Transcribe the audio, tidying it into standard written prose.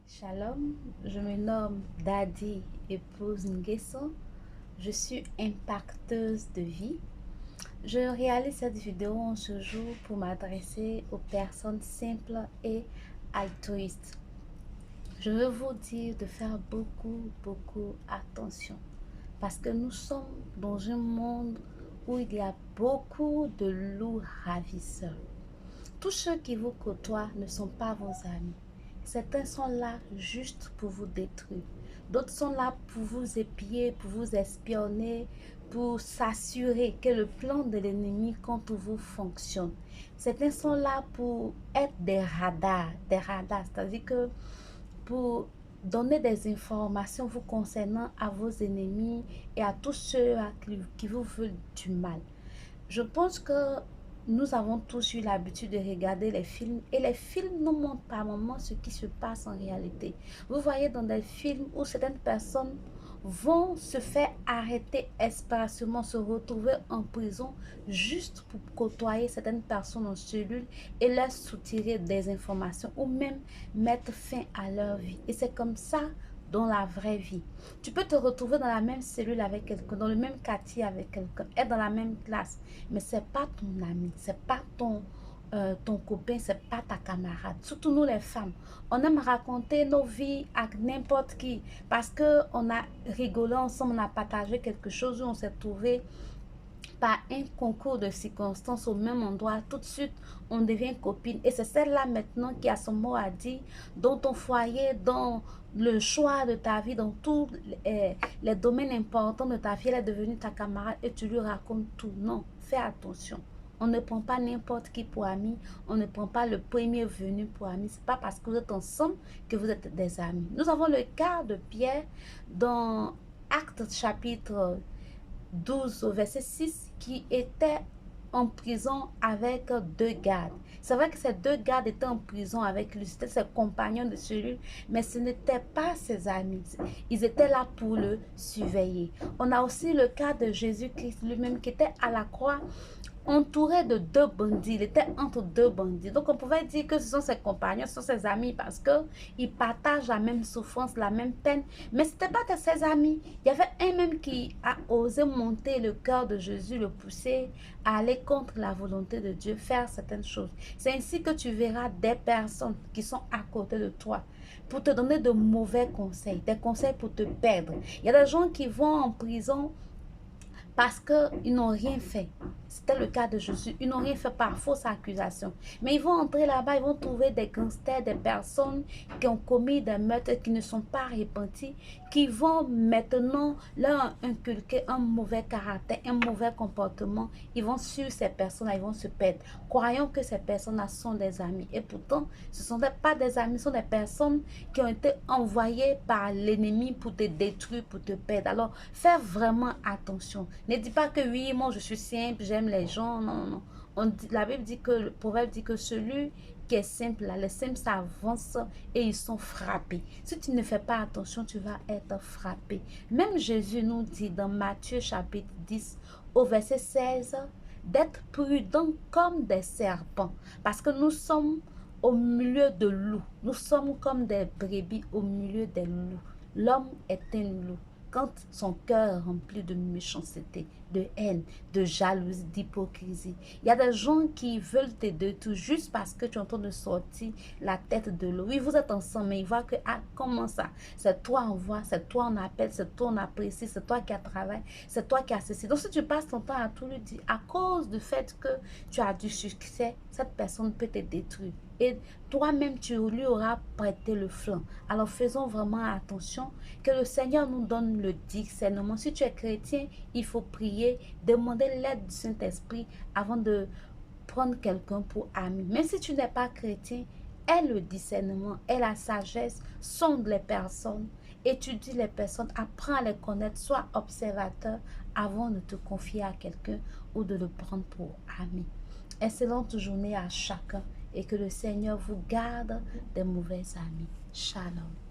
Shalom, je me nomme Dadi épouse Nguesso. Je suis impacteuse de vie. Je réalise cette vidéo en ce jour pour m'adresser aux personnes simples et altruistes. Je veux vous dire de faire beaucoup attention parce que nous sommes dans un monde où il y a beaucoup de loups ravisseurs. Tous ceux qui vous côtoient ne sont pas vos amis. Certains sont là juste pour vous détruire. D'autres sont là pour vous épier, pour vous espionner, pour s'assurer que le plan de l'ennemi contre vous fonctionne. Certains sont là pour être des radars, c'est-à-dire que pour donner des informations vous concernant à vos ennemis et à tous ceux qui vous veulent du mal. Je pense que nous avons tous eu l'habitude de regarder les films et les films nous montrent par moments ce qui se passe en réalité. Vous voyez dans des films où certaines personnes vont se faire arrêter expressément, se retrouver en prison juste pour côtoyer certaines personnes en cellule et leur soutirer des informations ou même mettre fin à leur vie. Et c'est comme ça dans la vraie vie. Tu peux te retrouver dans la même cellule avec quelqu'un, dans le même quartier avec quelqu'un, être dans la même classe, mais c'est pas ton ami, c'est pas ton copain, c'est pas ta camarade. Surtout nous les femmes, on aime raconter nos vies à n'importe qui parce que on a rigolé ensemble, on a partagé quelque chose, où on s'est trouvé par un concours de circonstances au même endroit, tout de suite, on devient copine. Et c'est celle-là maintenant qui a son mot à dire dans ton foyer, dans le choix de ta vie, dans tous les domaines importants de ta vie. Elle est devenue ta camarade et tu lui racontes tout. Non, fais attention. On ne prend pas n'importe qui pour ami. On ne prend pas le premier venu pour ami. Ce n'est pas parce que vous êtes ensemble que vous êtes des amis. Nous avons le cas de Pierre dans Actes chapitre 12 au verset 6 qui était en prison avec deux gardes. C'est vrai que ces deux gardes étaient en prison avec lui, c'était ses compagnons de cellule, mais ce n'étaient pas ses amis. Ils étaient là pour le surveiller. On a aussi le cas de Jésus-Christ lui-même qui était à la croix entouré de deux bandits. Il était entre deux bandits. Donc on pouvait dire que ce sont ses compagnons, ce sont ses amis parce qu'ils partagent la même souffrance, la même peine. Mais ce n'était pas de ses amis. Il y avait un même qui a osé monter le cœur de Jésus, le pousser à aller contre la volonté de Dieu, faire certaines choses. C'est ainsi que tu verras des personnes qui sont à côté de toi pour te donner de mauvais conseils, des conseils pour te perdre. Il y a des gens qui vont en prison parce qu'ils n'ont rien fait. C'était le cas de Jésus. Ils n'ont rien fait par fausse accusation. Mais ils vont entrer là-bas, ils vont trouver des gangsters, des personnes qui ont commis des meurtres qui ne sont pas repentis, qui vont maintenant leur inculquer un mauvais caractère, un mauvais comportement. Ils vont suivre ces personnes-là, ils vont se perdre, croyant que ces personnes-là sont des amis. Et pourtant, ce ne sont pas des amis, ce sont des personnes qui ont été envoyées par l'ennemi pour te détruire, pour te perdre. Alors, fais vraiment attention. Ne dis pas que oui, moi je suis simple, j'aime les gens. Non, non, non. La Bible dit que, le proverbe dit que celui qui est simple, là, les simples s'avancent et ils sont frappés. Si tu ne fais pas attention, tu vas être frappé. Même Jésus nous dit dans Matthieu chapitre 10 au verset 16 d'être prudent comme des serpents. Parce que nous sommes au milieu de loups. Nous sommes comme des brebis au milieu des loups. L'homme est un loup. Quand son cœur est rempli de méchanceté, de haine, de jalousie, d'hypocrisie. Il y a des gens qui veulent te détruire juste parce que tu es en train de sortir la tête de l'eau. Oui, vous êtes ensemble, mais ils voient que, ah, comment ça? C'est toi on voit, c'est toi on appelle, c'est toi on apprécie, c'est toi qui as travaillé, c'est toi qui as ceci. Donc si tu passes ton temps à tout lui dire, à cause du fait que tu as du succès, cette personne peut te détruire. Et toi-même, tu lui auras prêté le flanc. Alors faisons vraiment attention, que le Seigneur nous donne le discernement. Si tu es chrétien, il faut prier, demander l'aide du Saint-Esprit avant de prendre quelqu'un pour ami. Même si tu n'es pas chrétien, aie le discernement, aie la sagesse, sonde les personnes, étudie les personnes, apprends à les connaître, sois observateur avant de te confier à quelqu'un ou de le prendre pour ami. Excellente journée à chacun et que le Seigneur vous garde des mauvais amis. Shalom.